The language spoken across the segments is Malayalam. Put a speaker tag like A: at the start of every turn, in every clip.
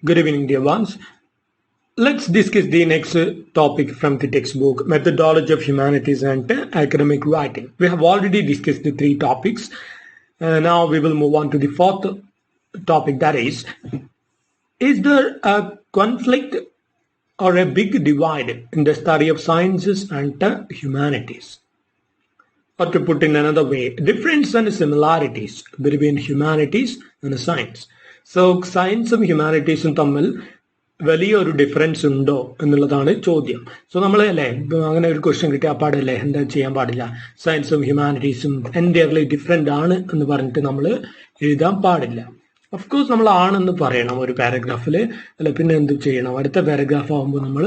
A: Good evening, dear ones. Let's discuss the next topic from the textbook, Methodology of Humanities and Academic Writing. We have already discussed the three topics. Now we will move on to the fourth topic, that is there a conflict or a big divide in the study of sciences and humanities? Or to put in another way, difference and similarities between humanities and science. So സയൻസും ഹ്യൂമാനിറ്റീസും തമ്മിൽ വലിയൊരു ഡിഫറൻസ് ഉണ്ടോ എന്നുള്ളതാണ് ചോദ്യം. സോ നമ്മൾ അല്ലേ അങ്ങനെ ഒരു ക്വസ്റ്റ്യൻ കിട്ടിയാൽ പാടില്ലേ, എന്താ ചെയ്യാൻ പാടില്ല, സയൻസും ഹ്യൂമാനിറ്റീസും എൻറ്റയർലി ഡിഫറെൻ്റ് ആണ് എന്ന് പറഞ്ഞിട്ട് നമ്മൾ എഴുതാൻ പാടില്ല. ഓഫ് കോഴ്സ് നമ്മൾ ആണെന്ന് പറയണം ഒരു പാരഗ്രാഫിൽ, അല്ല പിന്നെ എന്ത് ചെയ്യണം, അടുത്ത പാരഗ്രാഫ് ആകുമ്പോൾ നമ്മൾ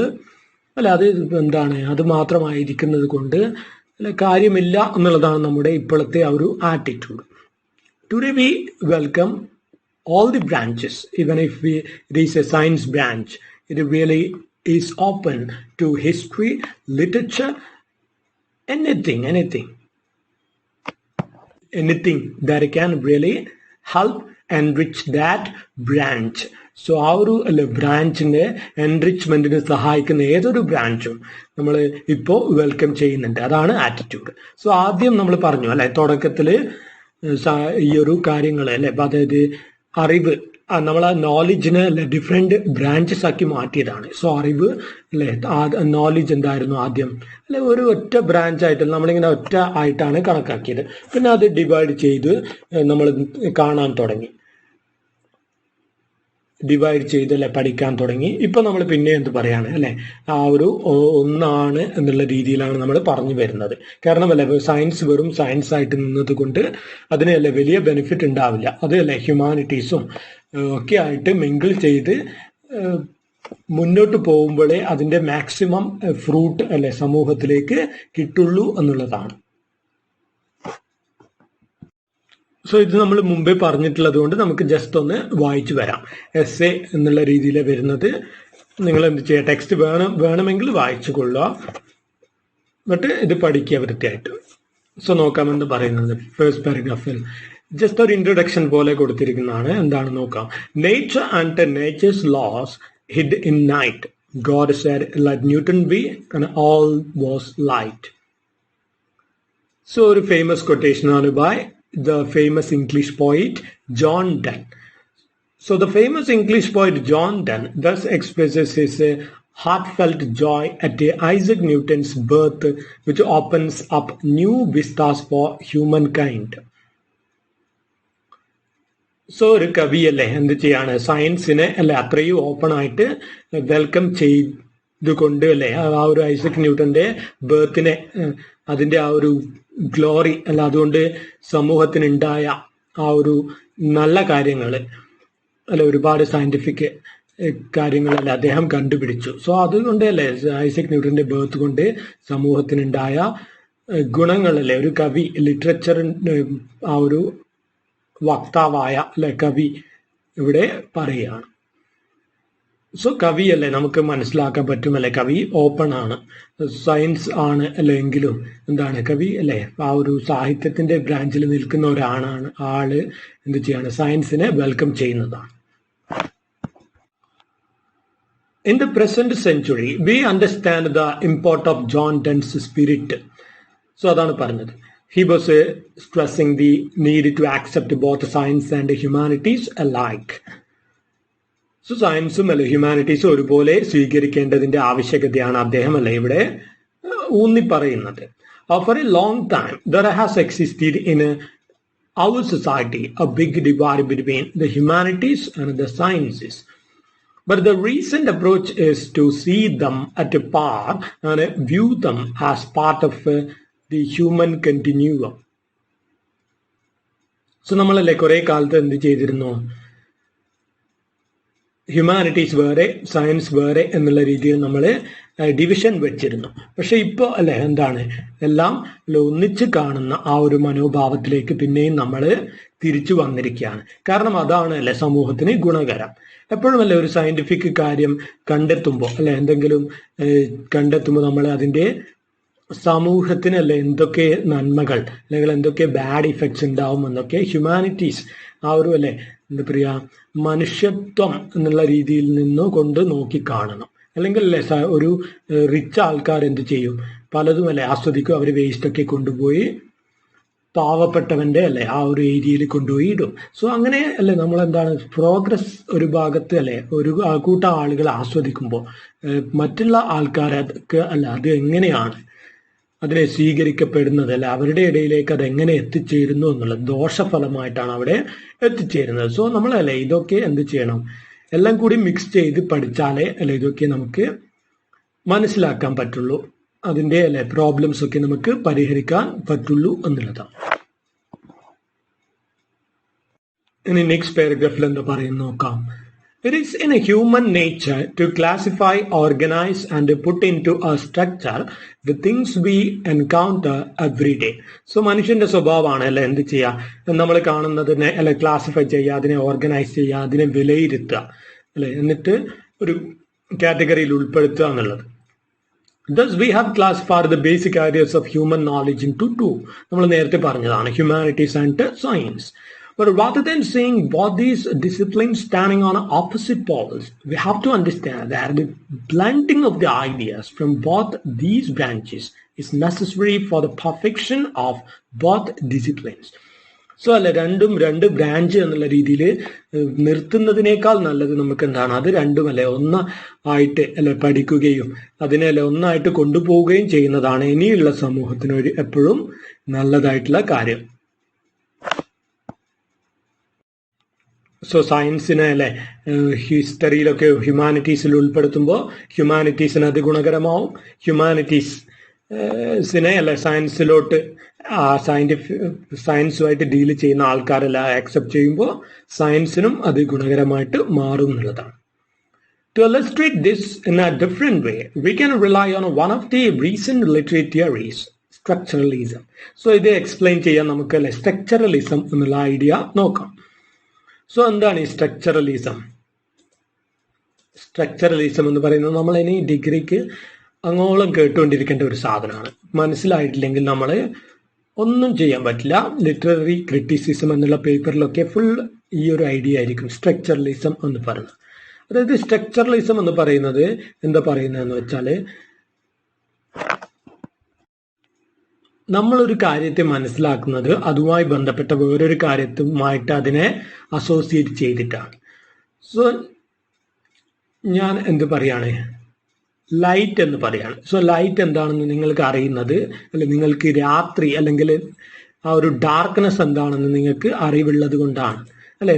A: അല്ല അത് എന്താണ് അത് മാത്രമായിരിക്കുന്നത് കൊണ്ട് അല്ല കാര്യമില്ല എന്നുള്ളതാണ് നമ്മുടെ ഇപ്പോഴത്തെ ആ ഒരു attitude. Today we welcome all the branches, even if it is a science branch, it really is open to history, literature, anything that can really help enrich that branch. So ആ ഒരു ബ്രാഞ്ചിന്റെ എൻറിച്ച്മെന്റിന് സഹായിക്കുന്ന ഏതൊരു ബ്രാഞ്ചും നമ്മൾ ഇപ്പോൾ വെൽക്കം ചെയ്യുന്നുണ്ട്. അതാണ് ആറ്റിറ്റ്യൂഡ്. സോ ആദ്യം നമ്മൾ പറഞ്ഞു അല്ലെ തുടക്കത്തിൽ ഈ ഒരു കാര്യങ്ങൾ അല്ലെ, അതായത് അറിവ്, നമ്മൾ ആ നോളജിനെ അല്ലെ ഡിഫറെന്റ് ബ്രാഞ്ചസ് ആക്കി മാറ്റിയതാണ്. സോ അറിവ് അല്ലെ നോളജ് എന്തായിരുന്നു ആദ്യം അല്ലെ ഒരു ഒറ്റ ബ്രാഞ്ച് ആയിട്ട് നമ്മളിങ്ങനെ ഒറ്റ ആയിട്ടാണ് കണക്കാക്കിയത്. പിന്നെ അത് ഡിവൈഡ് ചെയ്ത് നമ്മൾ കാണാൻ തുടങ്ങി, ഡിവൈഡ് ചെയ്ത് അല്ലെ പഠിക്കാൻ തുടങ്ങി. ഇപ്പൊ നമ്മൾ പിന്നെ എന്ത് പറയാണ് അല്ലെ ആ ഒരു ഒന്നാണ് എന്നുള്ള രീതിയിലാണ് നമ്മൾ പറഞ്ഞു വരുന്നത്. കാരണം അല്ലെ സയൻസ് വെറും സയൻസ് ആയിട്ട് നിന്നത് കൊണ്ട് അതിന് അല്ലെ വലിയ ബെനിഫിറ്റ് ഉണ്ടാവില്ല. അത് അല്ലെ ഹ്യൂമാനിറ്റീസും ഒക്കെ ആയിട്ട് മിങ്കിൾ ചെയ്ത് മുന്നോട്ട് പോകുമ്പോഴേ അതിന്റെ മാക്സിമം ഫ്രൂട്ട് അല്ലെ സമൂഹത്തിലേക്ക് കിട്ടുള്ളൂ എന്നുള്ളതാണ്. സോ ഇത് നമ്മൾ മുമ്പേ പറഞ്ഞിട്ടുള്ളത് കൊണ്ട് നമുക്ക് ജസ്റ്റ് ഒന്ന് വായിച്ചു വരാം. എസ്സേ എന്നുള്ള രീതിയിൽ വരുന്നത് നിങ്ങൾ എന്ത് ചെയ്യുക, ടെക്സ്റ്റ് വേണമെങ്കിൽ വായിച്ചു കൊള്ളുക, എന്നിട്ട് ഇത് പഠിക്കുക വൃത്തിയായിട്ട്. സോ നോക്കാമെന്ന് പറയുന്നത് ഫസ്റ്റ് പാരഗ്രാഫിൽ ജസ്റ്റ് ഒരു ഇൻട്രൊഡക്ഷൻ പോലെ കൊടുത്തിരിക്കുന്നതാണ്. എന്താണ് നോക്കാം. Nature and nature's laws hid in night. God said let Newton be and all was light. So ഒരു ഫേമസ് കൊട്ടേഷൻ ആണ് by the famous English poet John Donne. So the famous English poet John Donne thus expresses his heartfelt joy at Isaac Newton's birth, which opens up new vistas for humankind. So ഒരു കവി അല്ലേ എന്ത് ചെയ്യാണ്, സയൻസിനെ അല്ലെ അത്രയും ഓപ്പൺ ആയിട്ട് വെൽക്കം ചെയ്തുകൊണ്ട് അല്ലെ ആ ഒരു ഐസക് ന്യൂട്ടന്റെ ബർത്തിനെ, അതിന്റെ ആ ഒരു ഗ്ലോറി അല്ല, അതുകൊണ്ട് സമൂഹത്തിനുണ്ടായ ആ ഒരു നല്ല കാര്യങ്ങൾ അല്ല, ഒരുപാട് സയന്റിഫിക് കാര്യങ്ങളല്ല അദ്ദേഹം കണ്ടുപിടിച്ചു. സോ അതുകൊണ്ട് അല്ലേ ഐസക് ന്യൂട്ടന്റെ ബർത്ത് കൊണ്ട് സമൂഹത്തിനുണ്ടായ ഗുണങ്ങളല്ലേ ഒരു കവി, ലിറ്ററേച്ചറിന്റെ ആ ഒരു വക്താവായ അല്ലെ കവി ഇവിടെ പറയുകയാണ്. സോ കവി അല്ലേ നമുക്ക് മനസ്സിലാക്കാൻ പറ്റുമല്ലേ, കവി ഓപ്പൺ ആണ്, സയൻസ് ആണ് അല്ലെങ്കിലും എന്താണ് കവി അല്ലേ ആ ഒരു സാഹിത്യത്തിന്റെ ബ്രാഞ്ചിൽ നിൽക്കുന്ന ഒരാളാണ്, ആള് എന്ത് ചെയ്യാണ് സയൻസിനെ വെൽക്കം ചെയ്യുന്നതാണ്. In the present century, we understand the import of John Donne's spirit. So അതാണ് പറഞ്ഞത്. He was stressing the need to accept both science and humanities alike. So സയൻസും അല്ലെ ഹ്യൂമാനിറ്റീസും ഒരുപോലെ സ്വീകരിക്കേണ്ടതിന്റെ ആവശ്യകതയാണ് അദ്ദേഹം അല്ലെ ഇവിടെ ഊന്നി പറയുന്നത്. For a long time there has existed in our society a big divide between the humanities and the sciences. But the recent approach is to see them at a par and view them as part of the human continuum. So നമ്മളല്ലേ കുറെ കാലത്ത് എന്ത് ചെയ്തിരുന്നു, ഹ്യൂമാനിറ്റീസ് വേറെ സയൻസ് വേറെ എന്നുള്ള രീതിയിൽ നമ്മൾ ഡിവിഷൻ വെച്ചിരുന്നു. പക്ഷെ ഇപ്പോൾ അല്ലെ എന്താണ് എല്ലാം ഒന്നിച്ച് കാണുന്ന ആ ഒരു മനോഭാവത്തിലേക്ക് പിന്നെയും നമ്മൾ തിരിച്ചു വന്നിരിക്കുകയാണ്. കാരണം അതാണ് അല്ലെ സമൂഹത്തിന് ഗുണകരം. എപ്പോഴും അല്ലെ ഒരു സയന്റിഫിക് കാര്യം കണ്ടെത്തുമ്പോൾ അല്ലെ എന്തെങ്കിലും കണ്ടെത്തുമ്പോൾ നമ്മൾ അതിൻ്റെ സമൂഹത്തിന് അല്ലെ എന്തൊക്കെ നന്മകൾ അല്ലെങ്കിൽ എന്തൊക്കെ ബാഡ് ഇഫക്ട്സ് ഉണ്ടാവും എന്നൊക്കെ ഹ്യൂമാനിറ്റീസ് ആ ഒരു അല്ലെ എന്താ പറയുക, മനുഷ്യത്വം എന്നുള്ള രീതിയിൽ നിന്ന് കൊണ്ട് നോക്കി കാണണം. അല്ലെങ്കിൽ ഒരു റിച്ച് ആൾക്കാർ എന്ത് ചെയ്യും, പലതും ആസ്വദിക്കും. അവർ വേസ്റ്റൊക്കെ കൊണ്ടുപോയി പാവപ്പെട്ടവന്റെ ആ ഒരു ഏരിയയിൽ കൊണ്ടുപോയി ഇടും. സോ അങ്ങനെ നമ്മളെന്താണ് പ്രോഗ്രസ് ഒരു ഭാഗത്ത് ഒരു കൂട്ടം ആളുകൾ ആസ്വദിക്കുമ്പോൾ മറ്റുള്ള ആൾക്കാരൊക്കെ അത് എങ്ങനെയാണ് അതിനെ സ്വീകരിക്കപ്പെടുന്നത്, അവരുടെ ഇടയിലേക്ക് അത് എങ്ങനെ എത്തിച്ചേരുന്നു എന്നുള്ളത് ദോഷഫലമായിട്ടാണ് അവിടെ എത്തിച്ചേരുന്നത്. സോ ഇതൊക്കെ എന്ത് ചെയ്യണം, എല്ലാം കൂടി മിക്സ് ചെയ്ത് പഠിച്ചാലേ ഇതൊക്കെ നമുക്ക് മനസ്സിലാക്കാൻ പറ്റുള്ളൂ, അതിന്റെ പ്രോബ്ലംസ് ഒക്കെ നമുക്ക് പരിഹരിക്കാൻ പറ്റുള്ളൂ എന്നുള്ളതാണ്. ഇനി നെക്സ്റ്റ് പാരഗ്രാഫിൽ എന്താ പറയുന്നത് നോക്കാം. It is in a human nature to classify, organize and put into a structure the things we encounter every day. So മനുഷ്യന്റെ സ്വഭാവമാണ് എന്ത് ചെയ്യുക, നമ്മൾ കാണുന്നതിനെ ക്ലാസിഫൈ ചെയ്യുക, അതിനെ ഓർഗനൈസ് ചെയ്യുക, അതിനെ വിലയിരുത്തുക എന്നിട്ട് ഒരു കാറ്റഗറിയിൽ ഉൾപ്പെടുത്തുക എന്നുള്ളത്. Thus we have classified the basic areas of human knowledge into two. നമ്മൾ നേരത്തെ പറഞ്ഞതാണ്, humanities and science. But rather than seeing both these disciplines standing on opposite poles, we have to understand that the blending of the ideas from both these branches is necessary for the perfection of both disciplines. So രണ്ടും രണ്ട് ബ്രാഞ്ച് എന്നുള്ള രീതിയിൽ നിർത്തുന്നതിനേക്കാൾ നല്ലത് നമുക്ക് എന്താണ്, അത് രണ്ടും ഒന്നായിട്ട് പഠിക്കുകയും അതിനെ ഒന്നായിട്ട് കൊണ്ടുപോവുകയും ചെയ്യുന്നതാണ് ഇനിയുള്ള സമൂഹത്തിന് എപ്പോഴും നല്ലതായിട്ടുള്ള കാര്യം. സോ സയൻസിനെ ഹിസ്റ്ററിയിലൊക്കെ ഹ്യൂമാനിറ്റീസിൽ ഉൾപ്പെടുത്തുമ്പോൾ ഹ്യൂമാനിറ്റീസിന് അത് ഗുണകരമാവും. ഹ്യൂമാനിറ്റീസിനെ സയൻസിലോട്ട് സയൻസുമായിട്ട് ഡീൽ ചെയ്യുന്ന ആൾക്കാരെല്ലാം ആക്സെപ്റ്റ് ചെയ്യുമ്പോൾ സയൻസിനും അത് ഗുണകരമായിട്ട് മാറും എന്നുള്ളതാണ്. To illustrate this in a different way, we can rely on one of the recent literary theories, structuralism. So ഇത് എക്സ്പ്ലെയിൻ ചെയ്യാൻ നമുക്ക് സ്ട്രക്ചറലിസം എന്നുള്ള ഐഡിയ നോക്കാം. സോ എന്താണ് ഈ സ്ട്രക്ചറലിസം? സ്ട്രക്ചറലിസം എന്ന് പറയുന്നത് നമ്മളിനി ഡിഗ്രിക്ക് അങ്ങോളം കേട്ടുകൊണ്ടിരിക്കേണ്ട ഒരു സാധനമാണ്. മനസ്സിലായിട്ടില്ലെങ്കിൽ നമ്മൾ ഒന്നും ചെയ്യാൻ പറ്റില്ല. ലിറ്റററി ക്രിറ്റിസിസം എന്നുള്ള പേപ്പറിലൊക്കെ ഫുൾ ഈ ഒരു ഐഡിയ ആയിരിക്കും സ്ട്രക്ചറലിസം എന്ന് പറയുന്നത്. അതായത് സ്ട്രക്ചറലിസം എന്ന് പറയുന്നത് എന്താ പറയുന്നതെന്ന് വെച്ചാൽ, നമ്മളൊരു കാര്യത്തെ മനസ്സിലാക്കുന്നത് അതുമായി ബന്ധപ്പെട്ട വേറൊരു കാര്യത്തുമായിട്ട് അതിനെ അസോസിയേറ്റ് ചെയ്തിട്ടാണ്. സോ ഞാൻ എന്ത് പറയാണ്, ലൈറ്റ് എന്ന് പറയാണ്. സോ ലൈറ്റ് എന്താണെന്ന് നിങ്ങൾക്ക് അറിയുന്നത്, നിങ്ങൾക്ക് രാത്രി അല്ലെങ്കിൽ ആ ഒരു ഡാർക്ക്നെസ് എന്താണെന്ന് നിങ്ങൾക്ക് അറിവുള്ളത് കൊണ്ടാണ്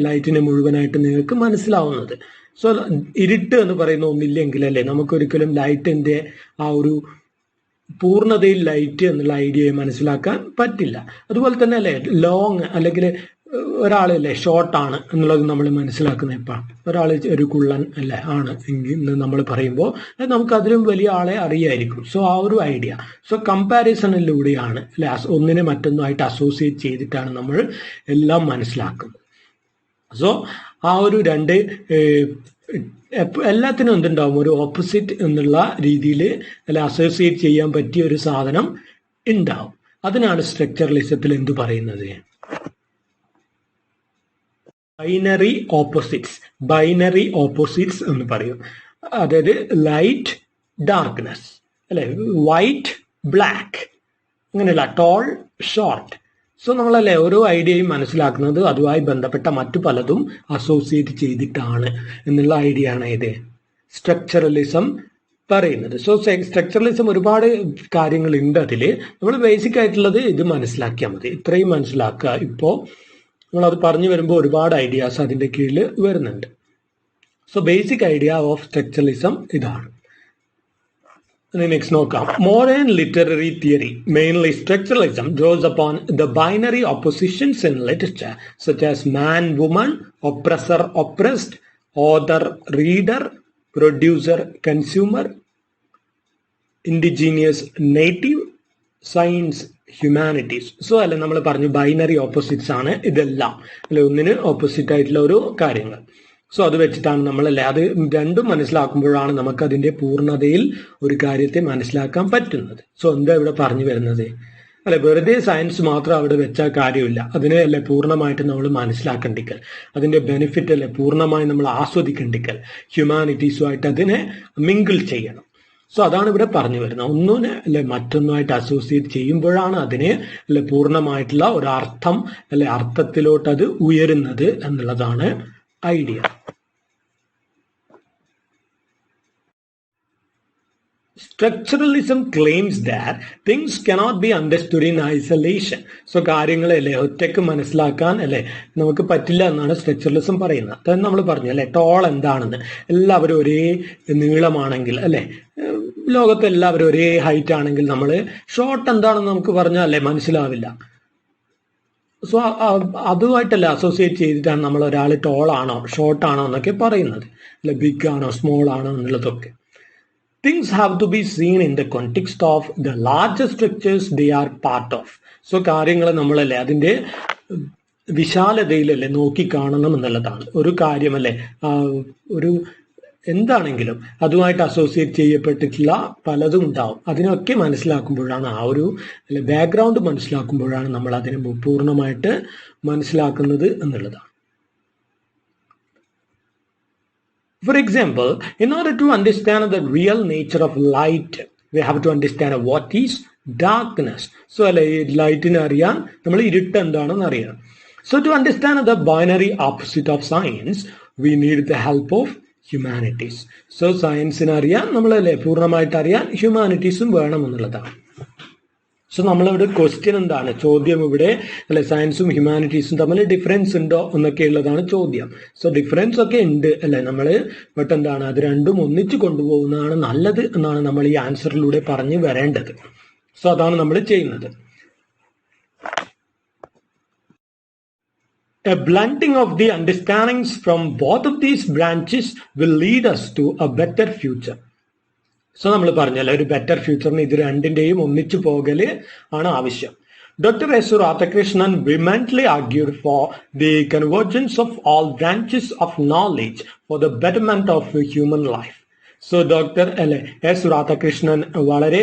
A: ലൈറ്റിനെ മുഴുവനായിട്ട് നിങ്ങൾക്ക് മനസ്സിലാവുന്നത്. സോ ഇരുട്ട് എന്ന് പറയുന്ന ഒന്നില്ലെങ്കിൽ നമുക്കൊരിക്കലും ലൈറ്റിന്റെ ആ ഒരു പൂർണ്ണതയിൽ ലൈറ്റ് എന്നുള്ള ഐഡിയയെ മനസ്സിലാക്കാൻ പറ്റില്ല. അതുപോലെ തന്നെ ലോങ് അല്ലെങ്കിൽ ഒരാൾ ഷോർട്ടാണ് എന്നുള്ളത് നമ്മൾ മനസ്സിലാക്കുന്ന എപ്പോഴാണ്, ഒരാൾ ഒരു കുള്ളൻ ആണ് എങ്കിൽ നമ്മൾ പറയുമ്പോൾ നമുക്ക് അതിലും വലിയ ആളെ അറിയായിരിക്കും. സോ ആ ഒരു ഐഡിയ, സോ കമ്പാരിസണിലൂടെയാണ് ഒന്നിനെ മറ്റൊന്നുമായിട്ട് അസോസിയേറ്റ് ചെയ്തിട്ടാണ് നമ്മൾ എല്ലാം മനസ്സിലാക്കുന്നത്. സോ ആ ഒരു രണ്ട് എല്ലാത്തിനും എന്തുണ്ടാവും, ഒരു ഓപ്പോസിറ്റ് എന്നുള്ള രീതിയിൽ അസോസിയേറ്റ് ചെയ്യാൻ പറ്റിയ ഒരു സാധനം ഉണ്ടാവും. അതിനാണ് സ്ട്രക്ചറലിസത്തിൽ എന്ത് പറയുന്നത്, ബൈനറി ഓപ്പോസിറ്റ്സ് എന്ന് പറയും. അതായത് ലൈറ്റ് ഡാർക്ക്നെസ് വൈറ്റ് ബ്ലാക്ക്, അങ്ങനെയല്ല ടോൾ ഷോർട്ട്. സോ നമ്മളല്ലേ ഓരോ ഐഡിയയും മനസ്സിലാക്കുന്നത് അതുമായി ബന്ധപ്പെട്ട മറ്റു പലതും അസോസിയേറ്റ് ചെയ്തിട്ടാണ് എന്നുള്ള ഐഡിയ ആണ് ഇത് സ്ട്രക്ചറലിസം പറയുന്നത്. സോ സ്ട്രക്ചറലിസം ഒരുപാട് കാര്യങ്ങളുണ്ട്. അതിൽ നമ്മൾ ബേസിക് ആയിട്ടുള്ളത് ഇത് മനസ്സിലാക്കിയാൽ മതി, ഇത്രയും മനസ്സിലാക്കുക. ഇപ്പോൾ നമ്മളത് പറഞ്ഞു വരുമ്പോൾ ഒരുപാട് ഐഡിയാസ് അതിൻ്റെ കീഴിൽ വരുന്നുണ്ട്. So basic idea of structuralism ഇതാണ്. Next നോക്കാം. Modern literary theory, mainly structuralism, draws upon the binary oppositions in literature such as man, woman, oppressor, oppressed, author, reader, producer, consumer, indigenous, native, science, humanities. So നമ്മൾ പറഞ്ഞു ബൈനറി ഓപ്പോസിറ്റ്സ് ആണ് ഇതെല്ലാം, ഒന്നിന് ഓപ്പോസിറ്റ് ആയിട്ടുള്ള ഓരോ കാര്യങ്ങൾ. സോ അത് വെച്ചിട്ടാണ് നമ്മളല്ലേ അത് രണ്ടും മനസ്സിലാക്കുമ്പോഴാണ് നമുക്ക് അതിന്റെ പൂർണ്ണതയിൽ ഒരു കാര്യത്തെ മനസ്സിലാക്കാൻ പറ്റുന്നത്. സോ എന്താ ഇവിടെ പറഞ്ഞു വരുന്നത്, അല്ലെ വെറുതെ സയൻസ് മാത്രം അവിടെ വെച്ചാൽ കാര്യമില്ല. അതിനെ അല്ലെ പൂർണ്ണമായിട്ട് നമ്മൾ മനസ്സിലാക്കണ്ടിക്കൽ, അതിന്റെ ബെനിഫിറ്റ് അല്ലെ പൂർണ്ണമായി നമ്മൾ ആസ്വദിക്കണ്ടിക്കൽ, ഹ്യൂമാനിറ്റീസുമായിട്ട് അതിനെ മിങ്കിൾ ചെയ്യണം. സോ അതാണ് ഇവിടെ പറഞ്ഞു വരുന്നത്. ഒന്നിനെ അല്ലെ മറ്റൊന്നുമായിട്ട് അസോസിയേറ്റ് ചെയ്യുമ്പോഴാണ് അതിന് അല്ലെ പൂർണ്ണമായിട്ടുള്ള ഒരു അർത്ഥം അല്ലെ അർത്ഥത്തിലോട്ട് അത് ഉയരുന്നത് എന്നുള്ളതാണ് idea. Structuralism claims that things cannot be understood in isolation. So കാര്യങ്ങളെ അല്ലെ ഒറ്റയ്ക്ക് മനസ്സിലാക്കാൻ അല്ലെ നമുക്ക് പറ്റില്ല എന്നാണ് സ്ട്രക്ചറലിസം പറയുന്നത്. അതായത് നമ്മൾ പറഞ്ഞു അല്ലെ ടോൾ എന്താണെന്ന്. എല്ലാവരും ഒരേ നീളമാണെങ്കിൽ അല്ലെ ലോകത്ത് എല്ലാവരും ഒരേ ഹൈറ്റ് ആണെങ്കിൽ നമ്മൾ ഷോർട്ട് എന്താണെന്ന് നമുക്ക് പറഞ്ഞാൽ അല്ലെ മനസ്സിലാവില്ല. സോ അതുമായിട്ടല്ല അസോസിയേറ്റ് ചെയ്തിട്ടാണ് നമ്മൾ ഒരാൾ ടോൾ ആണോ ഷോർട്ട് ആണോ എന്നൊക്കെ പറയുന്നത്, അല്ലെ ബിഗ് ആണോ സ്മോൾ ആണോ എന്നുള്ളതൊക്കെ. Things have to be seen in the context of the larger structures they are part of. So കാര്യങ്ങൾ നമ്മളല്ലേ അതിൻ്റെ വിശാലതയിലല്ലേ നോക്കി കാണണം എന്നുള്ളതാണ്. ഒരു കാര്യമല്ലേ ഒരു എന്താണെങ്കിലും അതുമായിട്ട് അസോസിയേറ്റ് ചെയ്യപ്പെട്ടിട്ടുള്ള പലതും ഉണ്ടാവും. അതിനൊക്കെ മനസ്സിലാക്കുമ്പോഴാണ് ആ ഒരു അല്ലെ ബാക്ക്ഗ്രൗണ്ട് മനസ്സിലാക്കുമ്പോഴാണ് നമ്മൾ അതിനെ പൂർണ്ണമായിട്ട് മനസ്സിലാക്കുന്നത് എന്നുള്ളതാണ്. For example, in order to understand the real nature of light, we have to understand what is darkness. So, ലൈറ്റിനെ അറിയാൻ നമ്മൾ ഇരുട്ട് എന്താണെന്ന് അറിയണം. So, to understand the binary opposite of science, we need the help of humanities. So, സയൻസിനെ അറിയാൻ നമ്മളല്ലേ പൂർണ്ണമായിട്ട് അറിയാൻ ഹ്യൂമാനിറ്റീസും വേണം എന്നുള്ളതാണ്. സോ നമ്മളിവിടെ ക്വസ്റ്റ്യൻ എന്താണ്, ചോദ്യം ഇവിടെ അല്ലെ സയൻസും ഹ്യൂമാനിറ്റീസും തമ്മിൽ ഡിഫറൻസ് ഉണ്ടോ എന്നൊക്കെ ഉള്ളതാണ് ചോദ്യം. സോ ഡിഫറൻസ് ഒക്കെ ഉണ്ട് അല്ലെ, നമ്മൾ ബട്ട് എന്താണ് അത് രണ്ടും ഒന്നിച്ചു കൊണ്ടുപോകുന്നതാണ് നല്ലത് എന്നാണ് നമ്മൾ ഈ ആൻസറിലൂടെ പറഞ്ഞു വരേണ്ടത്. സോ അതാണ് നമ്മൾ ചെയ്യുന്നത്. A blending of the understandings from both of these branches will lead us to a better future. So നമ്മൾ പറഞ്ഞല്ലോ ഒരു ബെറ്റർ ഫ്യൂച്ചറിന് ഇത് രണ്ടിന്റെയും ഒന്നിച്ചു പോകല് ആണ് ആവശ്യം. Dr. S. Radhakrishnan vehemently argued for the convergence of all branches of knowledge for the betterment of human life. So Dr. S. Radhakrishnan വളരെ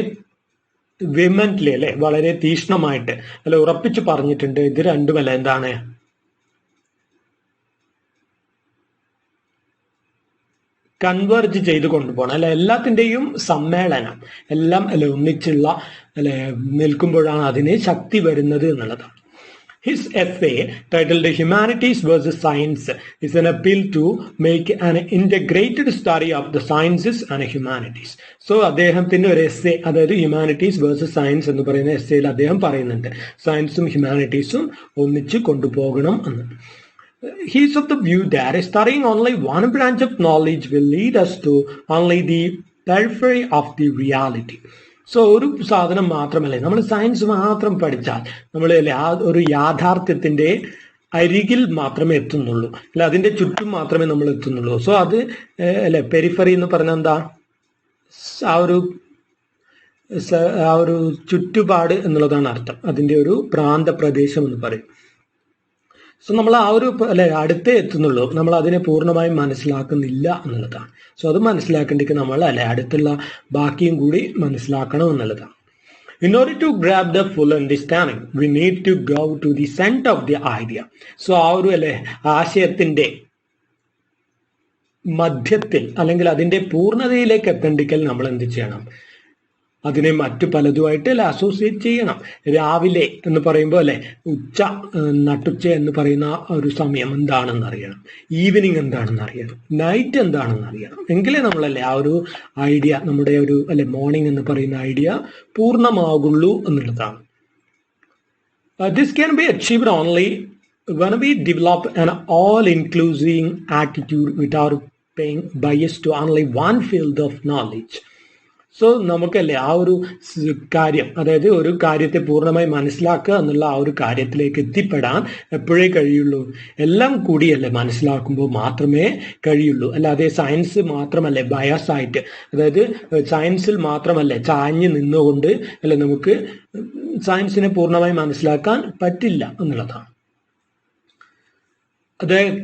A: vehemently അല്ലെ വളരെ തീക്ഷ്ണമായിട്ട് അല്ലെ ഉറപ്പിച്ചു പറഞ്ഞിട്ടുണ്ട് ഇത് രണ്ടുമല്ല എന്താണ് കൺവേർജ് ചെയ്ത് കൊണ്ടുപോകണം അല്ലെ, എല്ലാത്തിൻ്റെയും സമ്മേളനം എല്ലാം അല്ലെ ഒന്നിച്ചുള്ള അല്ലെ നിൽക്കുമ്പോഴാണ് അതിന് ശക്തി വരുന്നത് എന്നുള്ളതാണ്. His essay titled Humanities versus Science is an appeal to make an integrated study of the sciences and humanities. So അദ്ദേഹത്തിന്റെ ഒരു എസ്സേ, അതായത് ഹ്യൂമാനിറ്റീസ് വേഴ്സസ് സയൻസ് എന്ന് പറയുന്ന എസ്സേയിൽ അദ്ദേഹം പറയുന്നുണ്ട് സയൻസും ഹ്യൂമാനിറ്റീസും ഒന്നിച്ച് കൊണ്ടുപോകണം എന്ന്. He is of the view that studying only one branch of knowledge will lead us to only the periphery of the reality. So ഒരു സാധനം മാത്രമല്ലേ നമ്മൾ സയൻസ് മാത്രം പഠിച്ചാൽ നമ്മൾ ആ ഒരു യാഥാർത്ഥ്യത്തിന്റെ അരികിൽ മാത്രമേ എത്തുന്നുള്ളൂ, അല്ല അതിന്റെ ചുറ്റും മാത്രമേ നമ്മൾ എത്തുന്നുള്ളൂ. സോ അത് അല്ലെ പെരിഫറി എന്ന് പറഞ്ഞാൽ എന്താ ആ ഒരു ചുറ്റുപാട് എന്നുള്ളതാണ് അർത്ഥം, അതിന്റെ ഒരു പ്രാന്തപ്രദേശം എന്ന് പറയും. സോ നമ്മൾ ആ ഒരു അല്ലെ അടുത്തേ എത്തുന്നുള്ളൂ, നമ്മൾ അതിനെ പൂർണ്ണമായും മനസ്സിലാക്കുന്നില്ല എന്നുള്ളതാണ്. സോ അത് മനസ്സിലാക്കേണ്ടിക്ക് നമ്മൾ അല്ലെ അടുത്തുള്ള ബാക്കിയും കൂടി മനസ്സിലാക്കണം എന്നുള്ളതാണ്. In order to grab the full understanding, we need to go to the center of the idea. So ആ ഒരു അല്ലെ ആശയത്തിന്റെ മധ്യത്തിൽ അല്ലെങ്കിൽ അതിന്റെ പൂർണ്ണതയിലേക്ക് എത്തേണ്ടിക്കൽ നമ്മൾ എന്ത് ചെയ്യണം, അതിനെ മറ്റു പലതുമായിട്ട് അല്ലെ അസോസിയേറ്റ് ചെയ്യണം. രാവിലെ എന്ന് പറയുമ്പോൾ അല്ലെ നട്ടുച്ച എന്ന് പറയുന്ന ഒരു സമയം എന്താണെന്ന് അറിയണം, ഈവനിങ് എന്താണെന്ന് അറിയണം, നൈറ്റ് എന്താണെന്ന് അറിയണം. എങ്കിലേ നമ്മളല്ലേ ആ ഒരു ഐഡിയ, നമ്മുടെ ഒരു അല്ലെ മോർണിംഗ് എന്ന് പറയുന്ന ഐഡിയ പൂർണ്ണമാകുള്ളൂ എന്നുള്ളതാണ്. This can be achieved only when we develop an all-inclusive attitude without paying bias to only one field of knowledge. So നമുക്കല്ലേ ആ ഒരു കാര്യം, അതായത് ഒരു കാര്യത്തെ പൂർണ്ണമായി മനസ്സിലാക്കുക എന്നുള്ള ആ ഒരു കാര്യത്തിലേക്ക് എത്തിപ്പെടാൻ എപ്പോഴേ കഴിയുള്ളൂ, എല്ലാം കൂടിയല്ലേ മനസ്സിലാക്കുമ്പോൾ മാത്രമേ കഴിയുള്ളൂ. അല്ലാതെ സയൻസ് മാത്രമല്ലേ ബയാസ് ആയിട്ട്, അതായത് സയൻസിൽ മാത്രമല്ലേ ചാഞ്ഞ് നിന്നുകൊണ്ട് അല്ലെ നമുക്ക് സയൻസിനെ പൂർണ്ണമായി മനസ്സിലാക്കാൻ പറ്റില്ല എന്നുള്ളതാണ്. അതായത്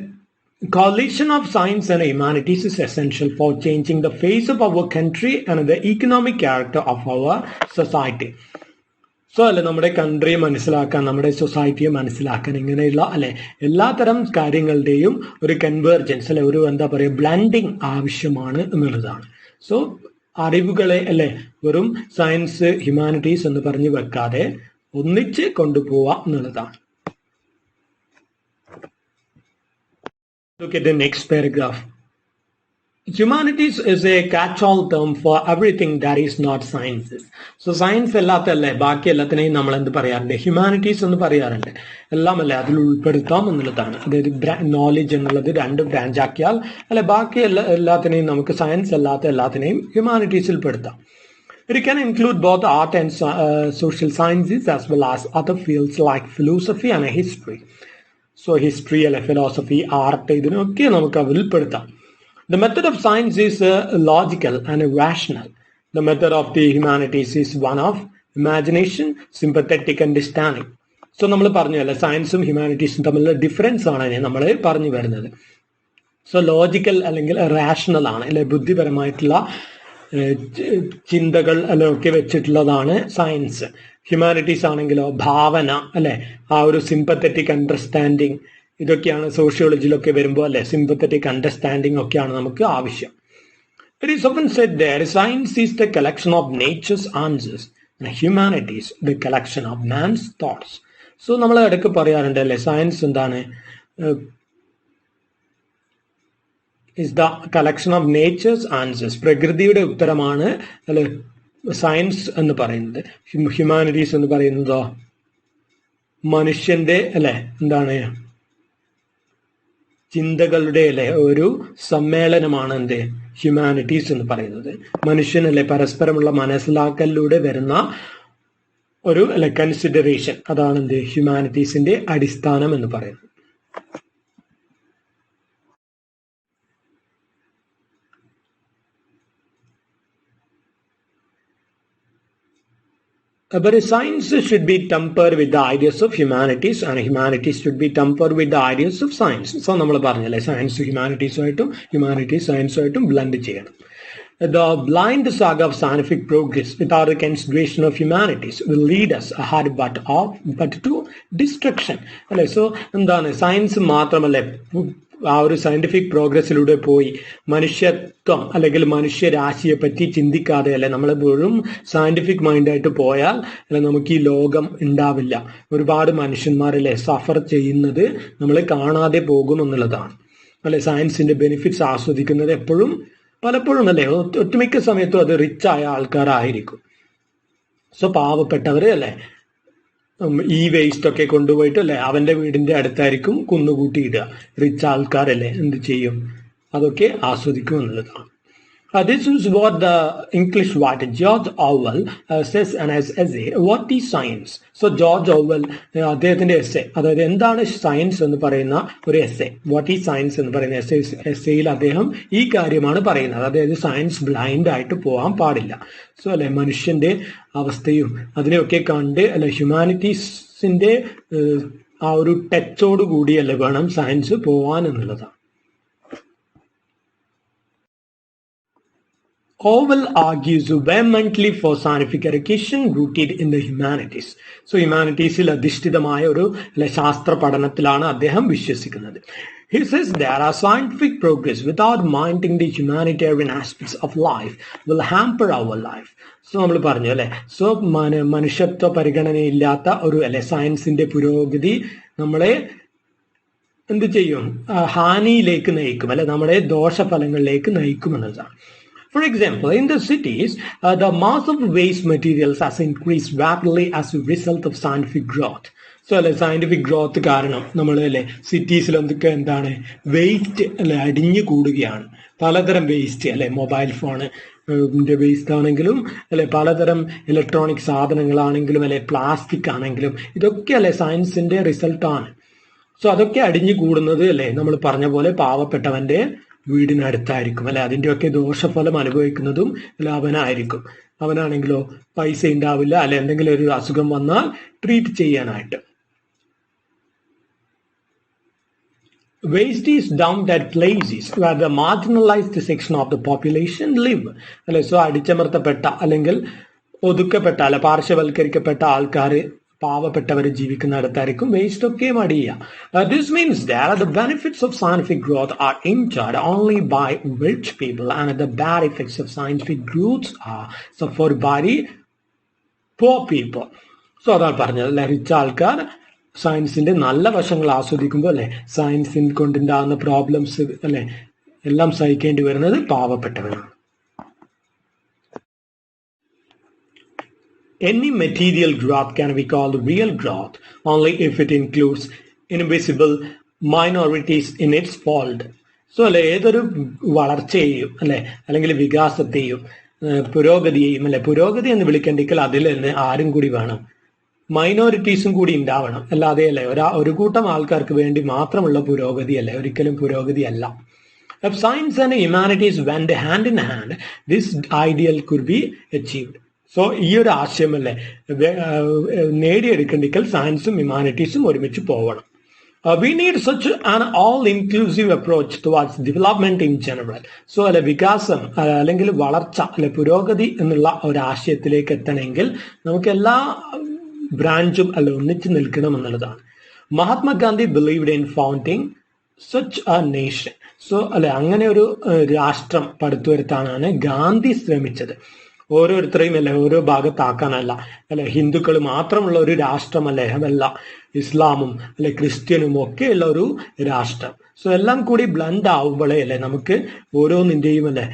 A: coalition of science and humanities is essential for changing the face of our country and the economic character of our society. So അല്ലെ നമ്മുടെ കൺട്രിയെ മനസ്സിലാക്കാൻ, നമ്മുടെ സൊസൈറ്റിയെ മനസ്സിലാക്കാൻ ഇങ്ങനെയുള്ള അല്ലെ എല്ലാത്തരം കാര്യങ്ങളുടെയും ഒരു കൺവേർജൻസ് അല്ലെ ഒരു എന്താ പറയുക ബ്ലെൻഡിങ് ആവശ്യമാണ് എന്നുള്ളതാണ്. സോ അറിവുകളെ അല്ലെ വെറും സയൻസ് ഹ്യൂമാനിറ്റീസ് എന്ന് പറഞ്ഞു വെക്കാതെ ഒന്നിച്ച് കൊണ്ടുപോവുക എന്നുള്ളതാണ്. Look at the next paragraph. Humanities is a catch-all term for everything that is not sciences. So science അല്ലാത്തല്ലേ ബാക്കി എല്ലാത്തിനെയും നമ്മൾ എന്ത് പറയാറുണ്ട്, ഹ്യൂമാനിറ്റീസ് എന്ന് പറയാറുണ്ട്. എല്ലാം അല്ലേ അതിൽ ഉൾപ്പെടുത്താം എന്നുള്ളതാണ്. അതായത് നോളജ് എന്നുള്ളത് രണ്ട് ബ്രാഞ്ച് ആക്കിയാൽ അല്ലെ ബാക്കി എല്ലാത്തിനെയും നമുക്ക് സയൻസ് അല്ലാത്ത എല്ലാത്തിനെയും ഹ്യൂമാനിറ്റീസിൽ പെടുത്താം. It can include both art and social sciences as well as other fields like philosophy and history. So history അല്ലെ philosophy, art ഇതിനൊക്കെ നമുക്ക് അതിൽപ്പെടുത്താം. The method of science is logical and rational. The method of the humanities is one of imagination, sympathetic understanding. So നമ്മൾ പറഞ്ഞു അല്ലെ സയൻസും ഹ്യൂമാനിറ്റീസും തമ്മിലുള്ള ഡിഫറൻസ് ആണ് നമ്മൾ പറഞ്ഞു വരുന്നത്. സോ ലോജിക്കൽ അല്ലെങ്കിൽ റാഷണൽ ആണ് അല്ലെ ബുദ്ധിപരമായിട്ടുള്ള ചിന്തകൾ അല്ലെ ഒക്കെ വെച്ചിട്ടുള്ളതാണ് സയൻസ്. ഹ്യൂമാനിറ്റീസ് ആണെങ്കിലോ ഭാവന അല്ലെ ആ ഒരു സിമ്പത്തറ്റിക് അണ്ടർസ്റ്റാൻഡിങ് ഇതൊക്കെയാണ് സോഷ്യോളജിയിലൊക്കെ വരുമ്പോൾ അല്ലെ സിമ്പത്തറ്റിക് അണ്ടർസ്റ്റാൻഡിങ് ഒക്കെയാണ് നമുക്ക് ആവശ്യം. It is often said that science is the collection of nature's answers and humanities the collection of man's thoughts. So നമ്മൾ ഇടയ്ക്ക് പറയാറുണ്ട് അല്ലെ സയൻസ് എന്താണ് is the collection of nature's answers. പ്രകൃതിയുടെ ഉത്തരമാണ് അല്ലെ സയൻസ് എന്ന് പറയുന്നത്. ഹ്യൂമാനിറ്റീസ് എന്ന് പറയുന്നതോ മനുഷ്യന്റെ അല്ലെ എന്താണ് ചിന്തകളുടെ അല്ലെ ഒരു സമ്മേളനമാണ് എന്ത് ഹ്യൂമാനിറ്റീസ് എന്ന് പറയുന്നത്. മനുഷ്യനല്ലേ പരസ്പരമുള്ള മനസ്സിലാക്കലിലൂടെ വരുന്ന ഒരു അല്ലെ കൺസിഡറേഷൻ, അതാണ് എന്ത് ഹ്യൂമാനിറ്റീസിന്റെ അടിസ്ഥാനം എന്ന് പറയുന്നത്. But science should be tempered with the ideas of humanities and humanities should be tempered with the ideas of science. So നമ്മൾ പറഞ്ഞല്ലേ സയൻസ് ഹ്യൂമാനിറ്റീസുമായിട്ടും ഹ്യൂമാനിറ്റീസ് സയൻസുമായിട്ടും ബ്ലെൻഡ് ചെയ്യണം. The blind saga of scientific progress without the consideration of humanities will lead us ahead but to destruction. അല്ലെ സോ എന്താണ് സയൻസ് മാത്രമല്ലേ ആ ഒരു സയന്റിഫിക് പ്രോഗ്രസ്സിലൂടെ പോയി മനുഷ്യത്വം അല്ലെങ്കിൽ മനുഷ്യരാശിയെ പറ്റി ചിന്തിക്കാതെ അല്ലെ നമ്മൾ വെറും സയന്റിഫിക് മൈൻഡായിട്ട് പോയാൽ അല്ലെ നമുക്ക് ഈ ലോകം ഉണ്ടാവില്ല. ഒരുപാട് മനുഷ്യന്മാരല്ലേ സഫർ ചെയ്യുന്നത് നമ്മൾ കാണാതെ പോകും എന്നുള്ളതാണ്. അല്ലെ സയൻസിന്റെ ബെനിഫിറ്റ്സ് ആസ്വദിക്കുന്നത് പലപ്പോഴും അല്ലെ ഒട്ടുമിക്ക സമയത്തും അത് റിച്ച് ആയ ആൾക്കാരായിരിക്കും. സോ പാവപ്പെട്ടവര് അല്ലെ ഈ വേസ്റ്റ് ഒക്കെ കൊണ്ടുപോയിട്ട് അല്ലെ അവന്റെ വീടിന്റെ അടുത്തായിരിക്കും കുന്നുകൂട്ടിയിടുക. റിച്ച് ആൾക്കാരല്ലേ എന്ത് ചെയ്യും, അതൊക്കെ ആസ്വദിക്കും എന്നുള്ളതാണ്. This is what the English writer George Orwell says in his essay What is Science? So George Orwell അദ്ദേഹത്തിന്റെ എസ്സേ, അതായത് എന്താണ് സയൻസ് എന്ന് പറയുന്ന ഒരു എസ്സേ, വാട്ട് ഈസ് സയൻസ് എന്ന് പറയുന്ന എസ്സേയിൽ അദ്ദേഹം ഈ കാര്യമാണ് പറയുന്നത്. അതായത് സയൻസ് ബ്ലൈൻഡ് ആയിട്ട് പോകാൻ പാടില്ല. സോ അല്ലെ മനുഷ്യന്റെ അവസ്ഥയും അതിനെയൊക്കെ കണ്ട് അല്ലെ ഹ്യൂമാനിറ്റീസിന്റെ ആ ഒരു ടച്ചോട് കൂടിയല്ലേ വേണം സയൻസ് പോവാൻ എന്നുള്ളതാണ്. Orwell argues vehemently for scientific education rooted in the humanities. So ഹ്യൂമാനിറ്റീസിൽ അധിഷ്ഠിതമായ ഒരു ശാസ്ത്ര പഠനത്തിലാണ് അദ്ദേഹം വിശ്വസിക്കുന്നത്. He says there are scientific progress without minding the humanitarian aspects of life will hamper our life. So നമ്മൾ പറഞ്ഞു അല്ലെ സോ മനുഷ്യത്വ പരിഗണനയില്ലാത്ത ഒരു അല്ലെ സയൻസിന്റെ പുരോഗതി നമ്മളെ എന്ത് ചെയ്യും, ഹാനിയിലേക്ക് നയിക്കും അല്ലെ നമ്മുടെ ദോഷഫലങ്ങളിലേക്ക് നയിക്കും എന്നതാണ്. For example, in the cities, the mass of waste materials has increased rapidly as a result of scientific growth. So, scientific growth കാരണം നമ്മൾ അല്ലെ സിറ്റീസിൽ എന്താണ് വേസ്റ്റ് അല്ലെ അടിഞ്ഞു കൂടുകയാണ്. പലതരം വേസ്റ്റ് അല്ലെ മൊബൈൽ ഫോണ് വേസ്റ്റ് ആണെങ്കിലും അല്ലെ പലതരം ഇലക്ട്രോണിക് സാധനങ്ങളാണെങ്കിലും അല്ലെ പ്ലാസ്റ്റിക് ആണെങ്കിലും ഇതൊക്കെ അല്ലെ സയൻസിന്റെ റിസൾട്ടാണ്. സോ അതൊക്കെ അടിഞ്ഞു കൂടുന്നത് അല്ലെ നമ്മൾ പറഞ്ഞ പോലെ പാവപ്പെട്ടവന്റെ വീടിനടുത്തായിരിക്കും അല്ലെ അതിൻ്റെയൊക്കെ ദോഷഫലം അനുഭവിക്കുന്നതും അല്ല അവനായിരിക്കും. അവനാണെങ്കിലോ പൈസ ഉണ്ടാവില്ല അല്ലെ എന്തെങ്കിലും ഒരു അസുഖം വന്നാൽ ട്രീറ്റ് ചെയ്യാനായിട്ട്. Waste is dumped at places where the marginalized section of the population live. അല്ലെ സോ അടിച്ചമർത്തപ്പെട്ട അല്ലെങ്കിൽ ഒതുക്കപ്പെട്ട അല്ല പാർശ്വവൽക്കരിക്കപ്പെട്ട ആൾക്കാർ പാവപ്പെട്ടവർ ജീവിക്കുന്നിടത്തായിരിക്കും വേസ്റ്റ് ഒക്കെ അടിയുക. This means that the benefits of scientific growth are enjoyed only by rich people and the bad effects of scientific growth are suffered by the poor people. So അതാണ് പറഞ്ഞത് അല്ലെ, റിച്ച് ആൾക്കാർ സയൻസിന്റെ നല്ല വശങ്ങൾ ആസ്വദിക്കുമ്പോൾ അല്ലെ സയൻസിൽ കൊണ്ടുണ്ടാകുന്ന പ്രോബ്ലംസ് അല്ലെ എല്ലാം സഹിക്കേണ്ടി വരുന്നത് പാവപ്പെട്ടവരാണ്. Any material growth can be called real growth only if it includes invisible minorities in its fold. So അല്ലെ ഏതൊരു വളർച്ചയെയും അല്ലെ അല്ലെങ്കിൽ വികാസത്തെയും പുരോഗതിയെയും അല്ലെ പുരോഗതി എന്ന് വിളിക്കണ്ടെങ്കിൽ അതിൽ തന്നെ ആരും കൂടി വേണം, മൈനോറിറ്റീസും കൂടി ഉണ്ടാവണം. അല്ലാതെ അല്ലെ ഒരു കൂട്ടം ആൾക്കാർക്ക് വേണ്ടി മാത്രമുള്ള പുരോഗതി അല്ലെ ഒരിക്കലും പുരോഗതി അല്ല. If science and humanities went hand in hand, this ideal could be achieved. So ഈ ഒരു ആശയം അല്ലെ നേടിയെടുക്കണ്ടെങ്കിൽ സയൻസും ഹ്യൂമാനിറ്റീസും ഒരുമിച്ച് പോകണം. We need such an all-inclusive approach towards development in general. So അല്ലെ വികാസം അല്ലെങ്കിൽ വളർച്ച അല്ലെ പുരോഗതി എന്നുള്ള ഒരു ആശയത്തിലേക്ക് എത്തണമെങ്കിൽ നമുക്ക് എല്ലാ ബ്രാഞ്ചും അല്ല ഒന്നിച്ച് നിൽക്കണം എന്നുള്ളതാണ്. Mahatma Gandhi believed in founding such A nation. So അല്ലെ അങ്ങനെ ഒരു രാഷ്ട്രം പടുത്തുവരുത്താനാണ് ഗാന്ധി ശ്രമിച്ചത്. ഓരോരുത്തരെയും അല്ലെ ഓരോ ഭാഗത്താക്കാനല്ല അല്ലെ ഹിന്ദുക്കൾ മാത്രമുള്ള ഒരു രാഷ്ട്രമല്ലേ അതല്ല, ഇസ്ലാമും അല്ലെ ക്രിസ്ത്യനും ഒക്കെയുള്ള ഒരു രാഷ്ട്രം. സോ എല്ലാം കൂടി ബ്ലൻഡ് ആവുമ്പോഴേ അല്ലെ നമുക്ക് ഓരോന്നിൻ്റെയും അല്ലെ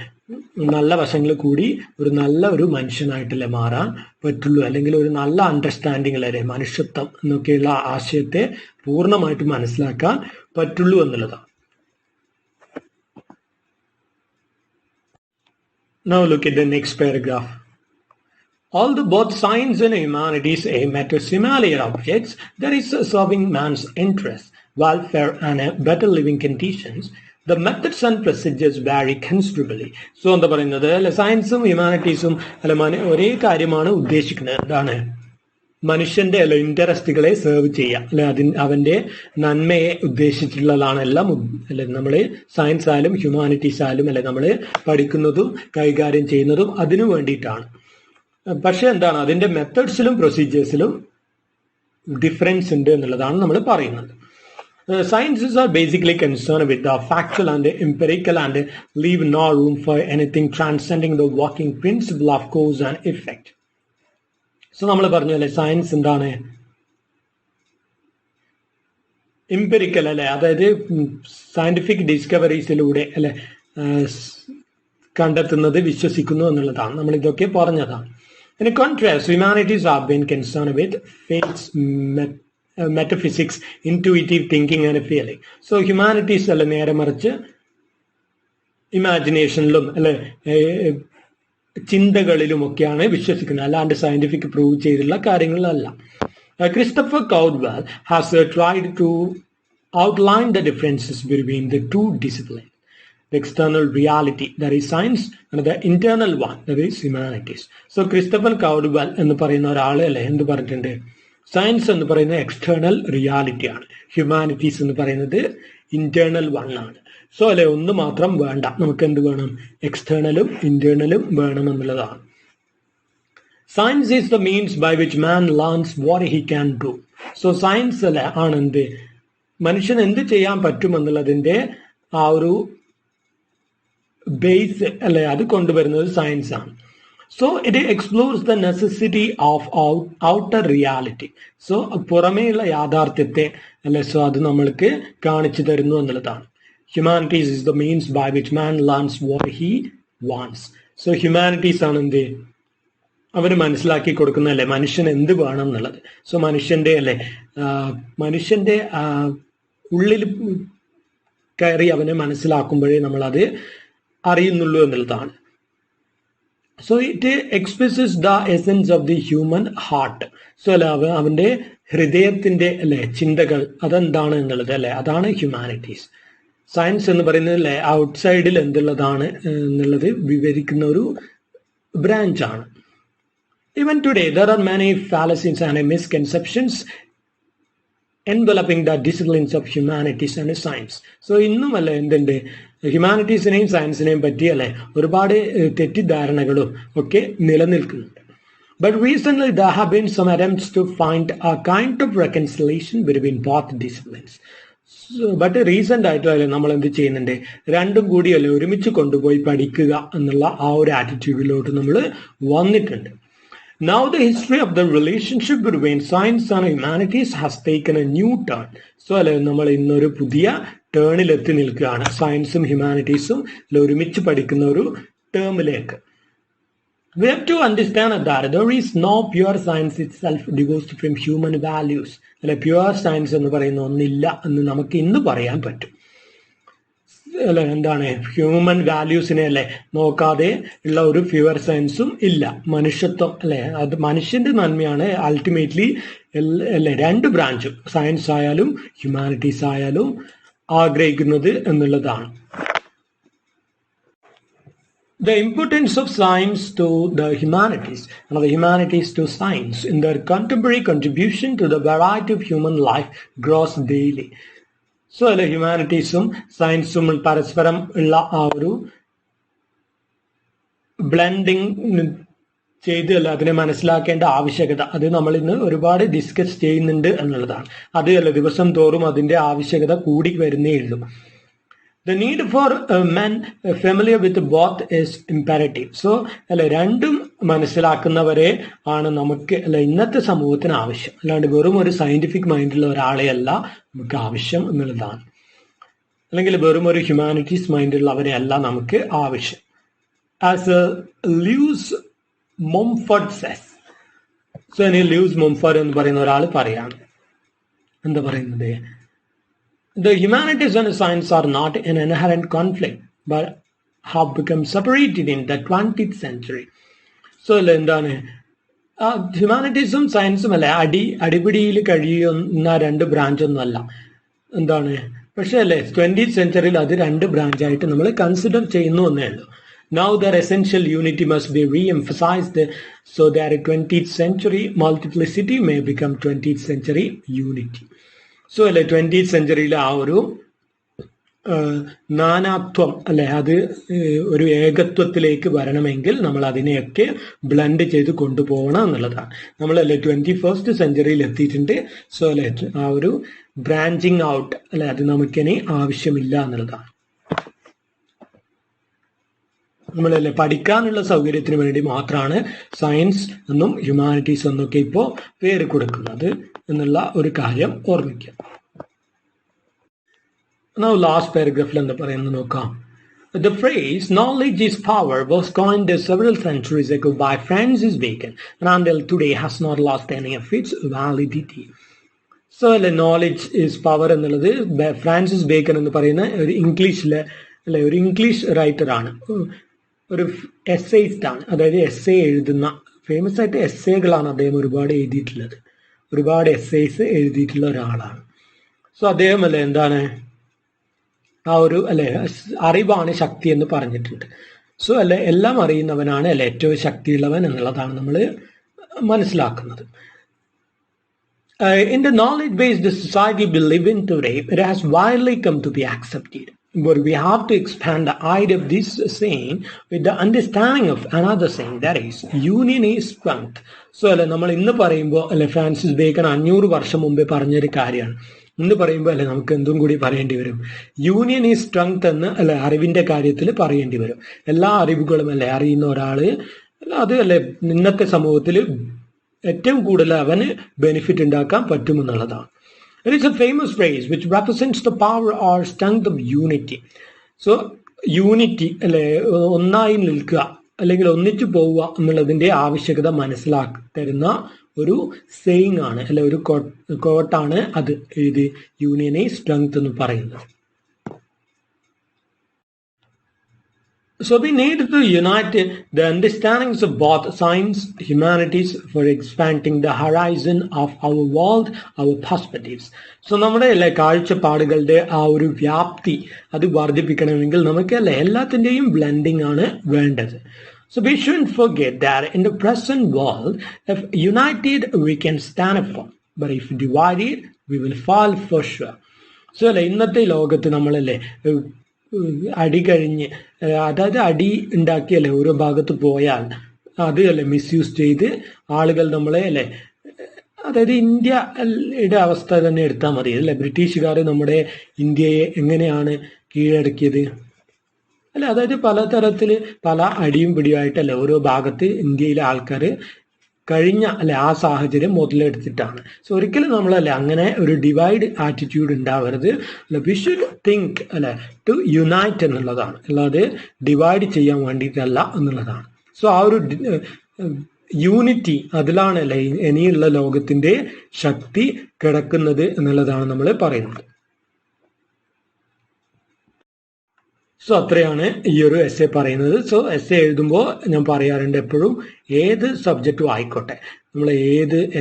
A: നല്ല വശങ്ങൾ കൂടി ഒരു നല്ല ഒരു മനുഷ്യനായിട്ടല്ലേ മാറാൻ പറ്റുള്ളൂ, അല്ലെങ്കിൽ ഒരു നല്ല അണ്ടർസ്റ്റാൻഡിങ് അല്ലേ മനുഷ്യത്വം എന്നൊക്കെയുള്ള ആശയത്തെ പൂർണ്ണമായിട്ട് മനസ്സിലാക്കാൻ പറ്റുള്ളൂ എന്നുള്ളതാണ്. Now look at the next paragraph. Although both science and humanities aim at similar objects, there is serving man's interests, welfare and better living conditions. The methods and procedures vary considerably. So എന്താ പറയുന്നത് അല്ലെ സയൻസും ഹ്യൂമാനിറ്റീസും അല്ലെ ഒരേ കാര്യമാണ് ഉദ്ദേശിക്കുന്നത്. എന്താണ് മനുഷ്യന്റെ അല്ലെ ഇൻട്രസ്റ്റുകളെ സെർവ് ചെയ്യുക അല്ലെ അവന്റെ നന്മയെ ഉദ്ദേശിച്ചിട്ടുള്ളതാണ് എല്ലാം അല്ലെ നമ്മൾ സയൻസ് ആയാലും ഹ്യൂമാനിറ്റീസ് ആയാലും അല്ലെ നമ്മൾ പഠിക്കുന്നതും കൈകാര്യം ചെയ്യുന്നതും അതിനു വേണ്ടിയിട്ടാണ്. പക്ഷെ എന്താണ് അതിന്റെ മെത്തേഡ്സിലും പ്രൊസീജിയേഴ്സിലും ഡിഫറൻസ് ഉണ്ട് എന്നുള്ളതാണ് നമ്മൾ പറയുന്നത്. Sciences are basically concerned with the factual and the empirical and leave no room for anything transcending the working principle of cause and effect. So നമ്മൾ പറഞ്ഞു അല്ലെ സയൻസ് എന്താണ് എംപിരിക്കൽ അല്ലെ, അതായത് സയന്റിഫിക് ഡിസ്കവറീസിലൂടെ അല്ലെ കണ്ടെത്തുന്നത് വിശ്വസിക്കുന്നു എന്നുള്ളതാണ്. നമ്മൾ ഇതൊക്കെ പറഞ്ഞതാണ്. In contrast, humanities have been concerned with faiths, metaphysics, intuitive thinking and feeling. So humanities അല്ലെ നേരെ മറിച്ച് ഇമാജിനേഷനിലും അല്ലെ ചിന്തകളിലുമൊക്കെയാണ് വിശ്വസിക്കുന്നത്, അല്ലാണ്ട് സയന്റിഫിക് പ്രൂവ് ചെയ്തിട്ടുള്ള കാര്യങ്ങളിലല്ല. Christopher Caldwell has tried to outline the differences between the two disciplines, the external reality, that is science, and the internal one, that is humanities. So Christopher Caudwell എന്ന് പറയുന്ന ഒരാൾ അല്ലെ എന്ത് പറഞ്ഞിട്ടുണ്ട്, സയൻസ് എന്ന് പറയുന്നത് എക്സ്റ്റേണൽ റിയാലിറ്റി ആണ്, ഹ്യൂമാനിറ്റീസ് എന്ന് പറയുന്നത് ഇന്റേണൽ വൺ ആണ്. സോ അല്ലെ ഒന്ന് മാത്രം വേണ്ട, നമുക്ക് എന്ത് വേണം, എക്സ്റ്റേണലും ഇന്റേണലും വേണം എന്നുള്ളതാണ്. Science is the means by which man learns what he can do. So science അല്ലെ ആണ് എന്ത് മനുഷ്യൻ എന്ത് ചെയ്യാൻ പറ്റുമെന്നുള്ളതിന്റെ ആ ഒരു ബേസ് അല്ലെ അത് കൊണ്ടുവരുന്നത് സയൻസ് ആണ്. So it explores the necessity of outer reality. So പുറമേയുള്ള യാഥാർത്ഥ്യത്തെ അല്ലെ സോ അത് നമ്മൾക്ക് കാണിച്ചു തരുന്നു എന്നുള്ളതാണ്. Humanities is the means by which man learns what he wants. So humanities ആണ് എന്ത് അവന് മനസ്സിലാക്കി കൊടുക്കുന്ന അല്ലെ മനുഷ്യൻ എന്ത് വേണം എന്നുള്ളത്. സോ മനുഷ്യന്റെ അല്ലെ മനുഷ്യന്റെ ഉള്ളിൽ കയറി അവനെ മനസ്സിലാക്കുമ്പോഴേ നമ്മളത് അറിയുന്നുള്ളൂ എന്നുള്ളതാണ്. So it expresses the essence of the human heart. So അല്ലെ അവന്റെ ഹൃദയത്തിന്റെ അല്ലെ ചിന്തകൾ അതെന്താണ് എന്നുള്ളത് അല്ലെ അതാണ് ഹ്യൂമാനിറ്റീസ്. സയൻസ് എന്ന് പറയുന്നത് അല്ലെ ഔട്ട്സൈഡിൽ എന്തുള്ളതാണ് എന്നുള്ളത് വിവരിക്കുന്ന ഒരു ബ്രാഞ്ചാണ്. Even today, there are many fallacies and misconceptions enveloping the disciplines of humanities and science. So ഇന്നും അല്ലെ എന്തുണ്ട് ഹ്യൂമാനിറ്റീസിനെയും സയൻസിനെയും പറ്റി അല്ലെ ഒരുപാട് തെറ്റിദ്ധാരണകളും ഒക്കെ നിലനിൽക്കുന്നുണ്ട്. But recently there have been some attempts to find a kind of reconciliation between both disciplines. But recent ആയിട്ടല്ലേ നമ്മൾ എന്ത് ചെയ്യുന്നുണ്ട്, രണ്ടും കൂടിയല്ലേ ഒരുമിച്ച് കൊണ്ടുപോയി പഠിക്കുക എന്നുള്ള ആ ഒരു ആറ്റിറ്റ്യൂഡിലോട്ട് നമ്മൾ വന്നിട്ടുണ്ട്. Now the history of the relationship between science and humanities has taken a new turn. So അല്ലെ നമ്മൾ ഇന്നൊരു പുതിയ ടേണിലെത്തി നിൽക്കുകയാണ്, സയൻസും ഹ്യൂമാനിറ്റീസും ഒരുമിച്ച് പഠിക്കുന്ന ഒരു ടേമിലേക്ക്. We have to understand that there is no pure science itself divorced from human values. അല്ലെ പ്യുവർ സയൻസ് എന്ന് പറയുന്ന ഒന്നില്ല എന്ന് നമുക്ക് ഇന്ന് പറയാൻ പറ്റും. അല്ലെ എന്താണ്, ഹ്യൂമൻ വാല്യൂസിനെ അല്ലെ നോക്കാതെ ഉള്ള ഒരു പ്യുവർ സയൻസും ഇല്ല. മനുഷ്യത്വം അല്ലെ, അത് മനുഷ്യന്റെ നന്മയാണ് അൾട്ടിമേറ്റ്ലി അല്ലെ രണ്ട് ബ്രാഞ്ചും സയൻസ് ആയാലും ഹ്യൂമാനിറ്റീസ് ആയാലും ആഗ്രഹിക്കുന്നത് എന്നുള്ളതാണ്. The importance of science to the humanities and the humanities to science in their contemporary contribution to the variety of human life grows daily. So അല്ലെ ഹ്യൂമാനിറ്റീസും സയൻസും പരസ്പരം ഉള്ള ആ ഒരു ബ്ലെൻഡിങ് ചെയ്ത് അല്ല അതിനെ മനസ്സിലാക്കേണ്ട ആവശ്യകത അത് നമ്മൾ ഇന്ന് ഒരുപാട് ഡിസ്കസ് ചെയ്യുന്നുണ്ട് എന്നുള്ളതാണ്. അത് അല്ല ദിവസം തോറും അതിന്റെ ആവശ്യകത കൂടി വരുന്നേ ഉള്ളൂ. The need for men familiar with both is imperative. So അല്ലെ രണ്ടും മനസ്സിലാക്കുന്നവരെ ആണ് നമുക്ക് അല്ലെ ഇന്നത്തെ സമൂഹത്തിന് ആവശ്യം, അല്ലാണ്ട് വെറും ഒരു സയന്റിഫിക് മൈൻഡുള്ള ഒരാളെ അല്ല നമുക്ക് ആവശ്യം എന്നുള്ളതാണ്, അല്ലെങ്കിൽ വെറും ഒരു ഹ്യൂമാനിറ്റീസ് മൈൻഡുള്ളവരെ അല്ല നമുക്ക് ആവശ്യം. As Lewis Mumford says. So ഇനി ലൂയിസ് മൊംഫർട്ട് എന്ന് പറയുന്ന ഒരാൾ പറയാണ്, എന്താ പറയുന്നത്, The humanities and science are not in inherent conflict, but have become separated in the 20th century. So എന്താണ്, ഹ്യൂമാനിറ്റീസും സയൻസും അല്ലെ അടിപിടിയിൽ കഴിയുന്ന രണ്ട് ബ്രാഞ്ചൊന്നും അല്ല, എന്താണ് പക്ഷെ അല്ലെ 20th സെഞ്ചുറിയിൽ അത് രണ്ട് ബ്രാഞ്ചായിട്ട് നമ്മൾ കൺസിഡർ ചെയ്യുന്നു എന്നേ ഉള്ളൂ. Now their essential unity must be re-emphasized so that 20th century multiplicity may become 20th century unity. So അല്ലെ 20th സെഞ്ചുറിയിലെ ആ ഒരു നാനാത്വം അല്ലെ അത് ഒരു ഏകത്വത്തിലേക്ക് വരണമെങ്കിൽ നമ്മൾ അതിനെയൊക്കെ ബ്ലെൻഡ് ചെയ്ത് കൊണ്ടുപോകണം എന്നുള്ളതാണ്. നമ്മളല്ലേ 21st സെഞ്ചുറിയിൽ എത്തിയിട്ടുണ്ട്. സോ അല്ലെ ആ ഒരു ബ്രാഞ്ചിങ് ഔട്ട് അല്ലെ അത് നമുക്കിനി ആവശ്യമില്ല എന്നുള്ളതാണ്. നമ്മളല്ലേ പഠിക്കാനുള്ള സൗകര്യത്തിന് വേണ്ടി മാത്രമാണ് സയൻസ് എന്നും ഹ്യൂമാനിറ്റീസ് എന്നൊക്കെ ഇപ്പോൾ പേര് കൊടുക്കുന്നത് എന്നുള്ള ഒരു കാര്യം ഓർമ്മിക്കുക. ലാസ്റ്റ് പാരഗ്രാഫിൽ എന്താ പറയുന്നത് നോക്കാം. The phrase knowledge is power was coined several centuries ago by Francis Bacon and until today has not lost any of its validity. So knowledge is power എന്നുള്ളത് ഫ്രാൻസിസ് ബേക്കൺ എന്ന് പറയുന്ന ഒരു ഇംഗ്ലീഷിലെ അല്ലെ ഒരു ഇംഗ്ലീഷ് റൈറ്റർ ആണ്, ഒരു എസ്സേയിസ്റ്റ് ആണ്. അതായത് എസ്സേ എഴുതുന്ന ഫേമസ് ആയിട്ട് എസ്സേകളാണ് അദ്ദേഹം ഒരുപാട് എഴുതിയിട്ടുള്ളത്, ഒരുപാട് എസ്സേസ് എഴുതിയിട്ടുള്ള ഒരാളാണ്. സോ അദ്ദേഹം അല്ലെ എന്താണ് ആ ഒരു അല്ലെ അറിവാണ് ശക്തി എന്ന് പറഞ്ഞിട്ടുണ്ട്. സോ അല്ലെ എല്ലാം അറിയുന്നവനാണ് അല്ലെ ഏറ്റവും ശക്തിയുള്ളവൻ എന്നുള്ളതാണ് നമ്മൾ മനസ്സിലാക്കുന്നത്. In the knowledge-based society we live in today, it has widely come to be accepted. But we have to expand the idea of this saying with the understanding of another saying, that is, union is strength. So അല്ലെ നമ്മൾ ഇന്ന് പറയുമ്പോൾ അല്ലെ ഫ്രാൻസിസ് ബേക്കൺ 500 വർഷം മുമ്പേ പറഞ്ഞൊരു കാര്യമാണ്. ഇന്ന് പറയുമ്പോൾ അല്ലെ നമുക്ക് എന്തും കൂടി പറയേണ്ടി വരും. യൂണിയൻ ഈസ് സ്ട്രെങ്ത് എന്ന് അല്ലെ അറിവിന്റെ കാര്യത്തിൽ പറയേണ്ടി വരും. എല്ലാ അറിവുകളും അല്ലെ അറിയുന്ന ഒരാള് അത് അല്ലെ ഇന്നത്തെ സമൂഹത്തിൽ ഏറ്റവും കൂടുതൽ അവന് ബെനിഫിറ്റ് ഉണ്ടാക്കാൻ പറ്റുമെന്നുള്ളതാണ്. It is a famous phrase which represents the power or strength of unity. So unity അല്ലെ ഒന്നായി നിൽക്കുക അല്ലെങ്കിൽ ഒന്നിച്ചു പോവുക എന്നുള്ളതിന്റെ ആവശ്യകത മനസ്സിലാക്കി തരുന്ന ഒരു സെയിങ് ആണ് അല്ലെ ഒരു കോട്ടാണ് അത് ഇത് യൂണിയനെ സ്ട്രെങ്ത് എന്ന് പറയുന്നത്. So we need to unite the understandings of both science, humanities for expanding the horizon of our world, our perspectives. So നമ്മുടെ അല്ലെ കാഴ്ചപ്പാടുകളുടെ ആ ഒരു വ്യാപ്തി അത് വർദ്ധിപ്പിക്കണമെങ്കിൽ നമുക്ക് അല്ലെ എല്ലാത്തിന്റെയും ബ്ലെൻഡിങ് ആണ് വേണ്ടത്. So we shouldn't forget that in the present world, if united we can stand firm, but if divided we will fall for sure. So അല്ലെ ഇന്നത്തെ ലോകത്ത് നമ്മളല്ലേ അടി കഴിഞ്ഞ് അതായത് അടി ഉണ്ടാക്കിയല്ലേ ഓരോ ഭാഗത്ത് പോയാൽ അത് അല്ലെ മിസ്യൂസ് ചെയ്ത് ആളുകൾ നമ്മളെ അല്ലെ, അതായത് ഇന്ത്യയുടെ അവസ്ഥ തന്നെ എടുത്താൽ മതി അല്ലെ. ബ്രിട്ടീഷുകാർ നമ്മുടെ ഇന്ത്യയെ എങ്ങനെയാണ് കീഴടക്കിയത് അല്ലെ. അതായത് പലതരത്തിൽ പല അടിയും പിടിയുമായിട്ടല്ലേ ഓരോ ഭാഗത്ത് ഇന്ത്യയിലെ ആൾക്കാർ കഴിഞ്ഞ അല്ലെ ആ സാഹചര്യം മുതലെടുത്തിട്ടാണ്. സോ ഒരിക്കലും നമ്മളല്ലേ അങ്ങനെ ഒരു ഡിവൈഡ് ആറ്റിറ്റ്യൂഡ് ഉണ്ടാവരുത്. അല്ലെ വി ഷുഡ് തിങ്ക് അല്ലെ ടു യുണൈറ്റ് എന്നുള്ളതാണ്, അല്ലാതെ ഡിവൈഡ് ചെയ്യാൻ വേണ്ടിയിട്ടല്ല എന്നുള്ളതാണ്. സോ ആ ഒരു യൂണിറ്റി അതിലാണ് അല്ലെ ഇനിയുള്ള ലോകത്തിന്റെ ശക്തി കിടക്കുന്നത് എന്നുള്ളതാണ് നമ്മൾ പറയുന്നത്. സോ അത്രയാണ് ഈ ഒരു എസ് എ പറയുന്നത്. സോ എസ് എ എഴുതുമ്പോൾ ഞാൻ പറയാറുണ്ട് എപ്പോഴും ഏത് സബ്ജക്റ്റും ആയിക്കോട്ടെ, നമ്മൾ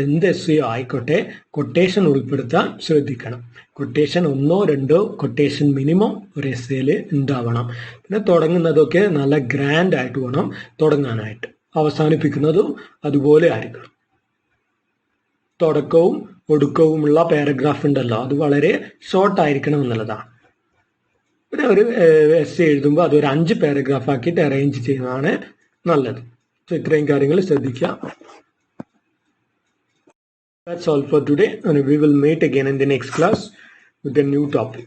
A: എന്ത് എസ് എയോ ആയിക്കോട്ടെ, കൊട്ടേഷൻ ഉൾപ്പെടുത്താൻ ശ്രദ്ധിക്കണം. കൊട്ടേഷൻ 1-2 കൊട്ടേഷൻ മിനിമം ഒരു എസ് എയിൽ ഉണ്ടാവണം. പിന്നെ തുടങ്ങുന്നതൊക്കെ നല്ല ഗ്രാൻഡ് ആയിട്ട് വേണം തുടങ്ങാനായിട്ട്, അവസാനിപ്പിക്കുന്നതും അതുപോലെ ആയിരിക്കണം. തുടക്കവും ഒടുക്കവുമുള്ള പാരഗ്രാഫ് ഉണ്ടല്ലോ, അത് വളരെ ഷോർട്ട് ആയിരിക്കണം എന്നുള്ളതാണ്. പിന്നെ ഒരു എസ് എഴുതുമ്പോൾ അതൊരു 5 പാരഗ്രാഫ് ആക്കിയിട്ട് അറേഞ്ച് ചെയ്യുന്നതാണ് നല്ലത്. സോ ഇത്രയും കാര്യങ്ങൾ ശ്രദ്ധിക്കുക. That's all for today, and we will meet again in the next class with a new topic.